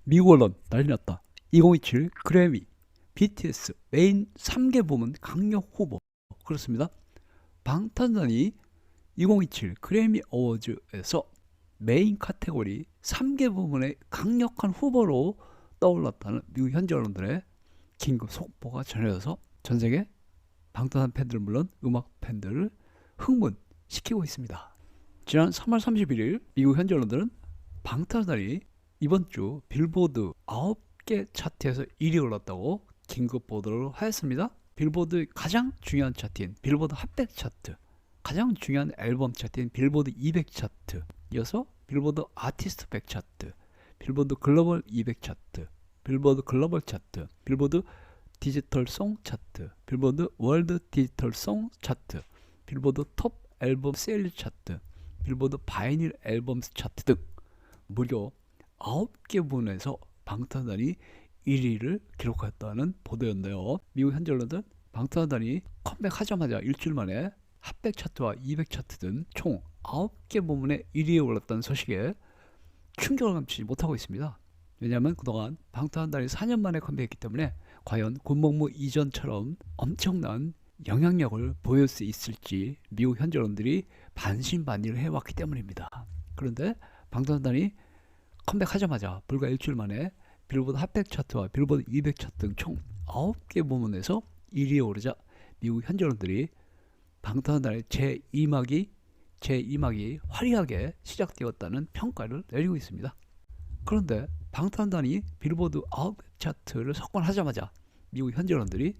미국 언론 난리 났다. 2027 그래미 BTS 메인 3개 부문 강력 후보. 그렇습니다. 방탄소년단이 2027 그래미 어워즈에서 메인 카테고리 3개 부문의 강력한 후보로 떠올랐다는 미국 현지 언론들의 긴급 속보가 전해져서 전세계 방탄소년단 팬들은 물론 음악 팬들을 흥분시키고 있습니다. 지난 3월 31일 미국 현지 언론들은 방탄소년단이 이번 주 빌보드 9개 차트에서 1위 올랐다고 긴급 보도를 하였습니다. 빌보드의 가장 중요한 차트인 빌보드 핫백 차트, 가장 중요한 앨범 차트인 빌보드 200 차트, 이어서 빌보드 아티스트 100 차트, 빌보드 글로벌 200 차트, 빌보드 글로벌 차트, 빌보드 디지털 송 차트, 빌보드 월드 디지털 송 차트, 빌보드 톱 앨범 세일 차트, 빌보드 바이닐 앨범 차트 등 무려 9개 부문에서 방탄소년단이 1위를 기록했다는 보도였는데요. 미국 현지 언론은 방탄소년단이 컴백하자마자 일주일 만에 핫백 차트와 200 차트 등 총 9개 부문에 1위에 올랐다는 소식에 충격을 감추지 못하고 있습니다. 왜냐하면 그동안 방탄소년단이 4년 만에 컴백했기 때문에 과연 군복무 이전처럼 엄청난 영향력을 보일 수 있을지 미국 현지 언론들이 반신반의를 해왔기 때문입니다. 그런데 방탄소년단이 컴백하자마자 불과 일주일 만에 빌보드 핫백 차트와 빌보드 200 차트 등 총 9개 부문에서 1위에 오르자 미국 현지 언론들이 방탄소년단의 제2막이 화려하게 시작되었다는 평가를 내리고 있습니다. 그런데 방탄소년단이 빌보드 9개 차트를 석권하자마자 미국 현지 언론들이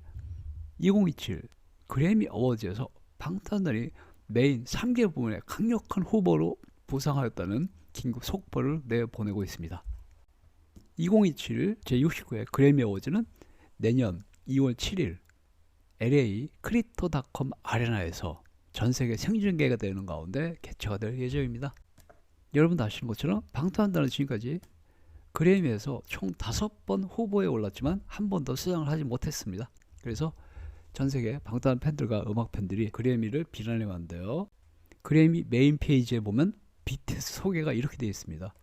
2027 그래미 어워즈에서 방탄소년단이 메인 3개 부문의 강력한 후보로 부상하였다는 긴급 속보를 내보내고 있습니다. 2027 제69회 그래미 어워즈는 내년 2월 7일 LA 크립토닷컴 아레나에서 전세계 생중계가 되는 가운데 개최가 될 예정입니다. 여러분도 아시는 것처럼 방탄소년단은 지금까지 그래미에서 총 5번 후보에 올랐지만 한 번도 수상을 하지 못했습니다. 그래서 전세계 방탄 팬들과 음악 팬들이 그래미를 비난해 왔는데요. 그래미 메인 페이지에 보면 BTS 소개가 이렇게 되어 있습니다.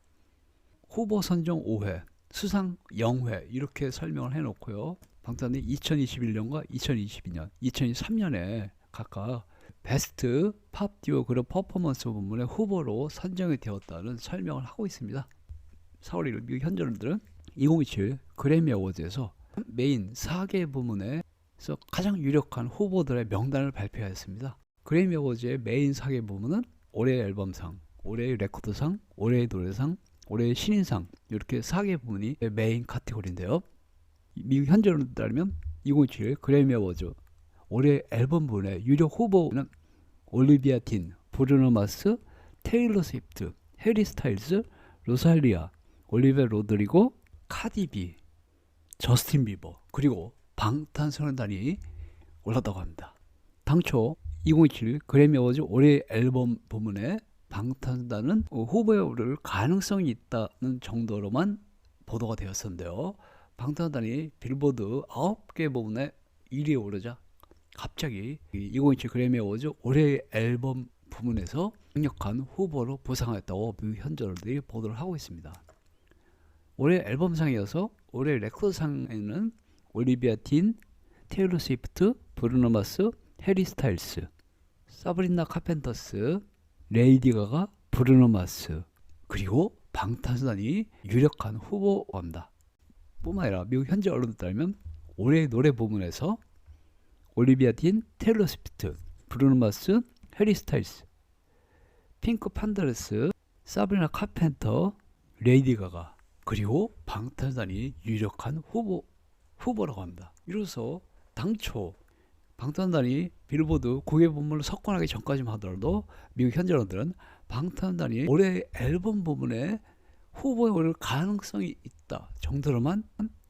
후보 선정 5회, 수상 0회 이렇게 설명을 해놓고요. 방탄이 2021년과 2022년, 2023년에 각각 베스트 팝 듀오 그룹 퍼포먼스 부문의 후보로 선정이 되었다는 설명을 하고 있습니다. 4월 1일 미국 현지 언론들은 2027 그래미 어워즈에서 메인 4개 부문에서 가장 유력한 후보들의 명단을 발표하였습니다. 그래미 어워즈의 메인 4개 부문은 올해의 앨범상, 올해의 레코드상, 올해의 노래상, 올해의 신인상 이렇게 4개 부문이 메인 카테고리인데요. 미국 현지 언론에 따르면 2027 그래미 어워즈 올해 앨범 부문의 유력 후보는 올리비아 딘, 브루노 마스, 테일러 스위프트, 해리 스타일스, 로살리아, 올리베 로드리고, 카디비, 저스틴 비버 그리고 방탄소년단이 올랐다고 합니다. 당초 2027 그래미 어워즈 올해 앨범 부문에 방탄소년단은 후보에 오를 가능성이 있다는 정도로만 보도가 되었었는데요. 방탄소년단이 빌보드 9개 부문에 1위에 오르자 갑자기 2027 그래미 어워즈 올해 앨범 부문에서 강력한 후보로 부상하였다고 미국 현지 언론들이 보도를 하고 있습니다. 올해 앨범상이어서 올해 레코드상에는 올리비아 딘, 테일러 스위프트, 브루노 마스, 해리 스타일스, 사브리나 카펜터스, 레이디 가가, 브루노 마스 그리고 방탄소년단이 유력한 후보입니다. 뿐만 아니라 미국 현지 언론에 따르면 올해 노래 부문에서 올리비아 딘, 테일러 스위프트, 브루노 마스, 해리 스타일스, 핑크 판더레스, 사브리나 카펜터, 레이디 가가 그리고 방탄소년단이 유력한 후보라고 합니다. 이로써 당초 방탄소년단이 빌보드 9개 부문을 석권하기 전까지만 하더라도 미국 현지 언론들은 방탄소년단이 올해 앨범 부문에 후보에 오를 가능성이 있다 정도로만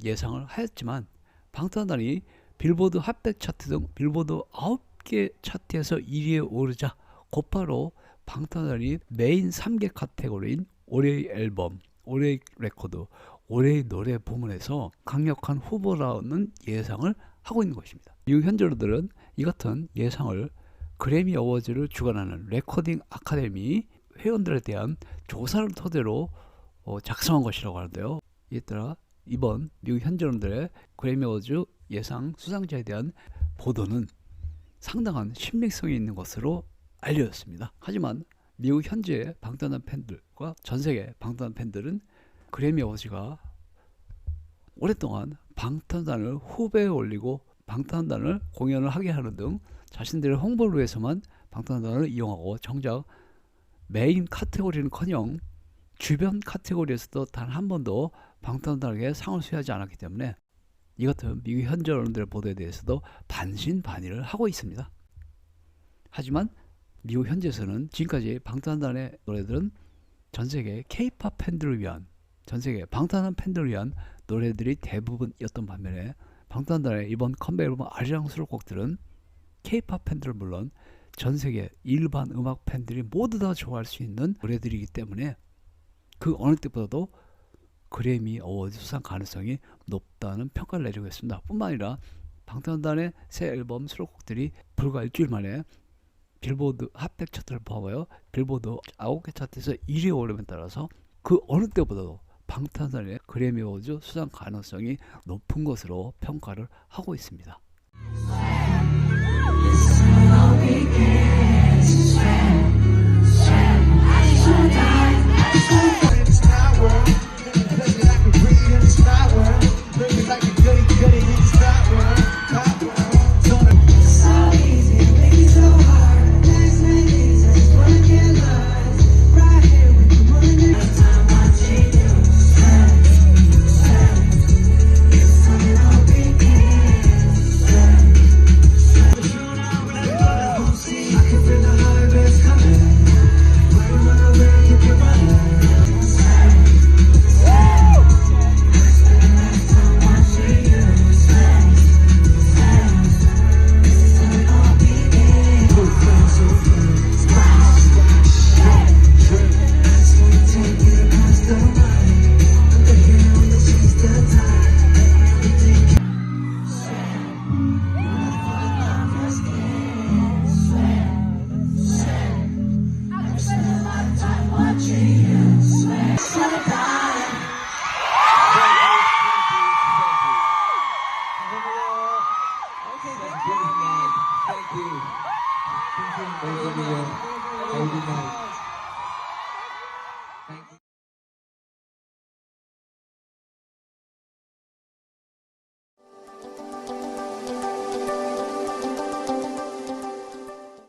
예상을 하였지만 방탄소년단이 빌보드 핫백 차트 등 빌보드 9개 차트에서 1위에 오르자 곧바로 방탄소년단이 메인 3개 카테고리인 올해의 앨범, 올해의 레코드, 올해의 노래 부문에서 강력한 후보라는 예상을 하고 있는 것입니다. 미국 현지 언론들은 이 같은 예상을 그래미 어워즈를 주관하는 레코딩 아카데미 회원들에 대한 조사를 토대로 작성한 것이라고 하는데요. 이에 따라 이번 미국 현지론들의 그래미 어워즈 예상 수상자에 대한 보도는 상당한 신빙성이 있는 것으로 알려졌습니다. 하지만 미국 현지의 방탄소년 팬들과 전세계 방탄소년 팬들은 그래미 어워즈가 오랫동안 방탄소년단을 후배에 올리고 방탄소년단을 공연을 하게 하는 등 자신들의 홍보를 위해서만 방탄소년단을 이용하고 정작 메인 카테고리는커녕 주변 카테고리에서도 단 한 번도 방탄소년단에게 상을 수여하지 않았기 때문에 이 같은 미국 현지 언론들의 보도에 대해서도 반신반의를 하고 있습니다. 하지만 미국 현지에서는 지금까지 방탄소년단의 노래들은 전세계 K-팝 팬들을 위한, 전세계 방탄소년 팬들을 위한 노래들이 대부분이었던 반면에 방탄소년단의 이번 컴백 앨범 아리랑 수록곡들은 K-팝 팬들은 물론 전세계 일반 음악 팬들이 모두 다 좋아할 수 있는 노래들이기 때문에 그 어느 때보다도 그래미 어워즈 수상 가능성이 높다는 평가를 내리고 있습니다. 뿐만 아니라 방탄소년단의 새 앨범 수록곡들이 불과 일주일 만에 빌보드 핫100 차트를 포함하여 빌보드 9개 차트에서 1위에 오름에 따라서 그 어느 때보다도 방탄소년단의 그래미 어워즈 수상 가능성이 높은 것으로 평가를 하고 있습니다.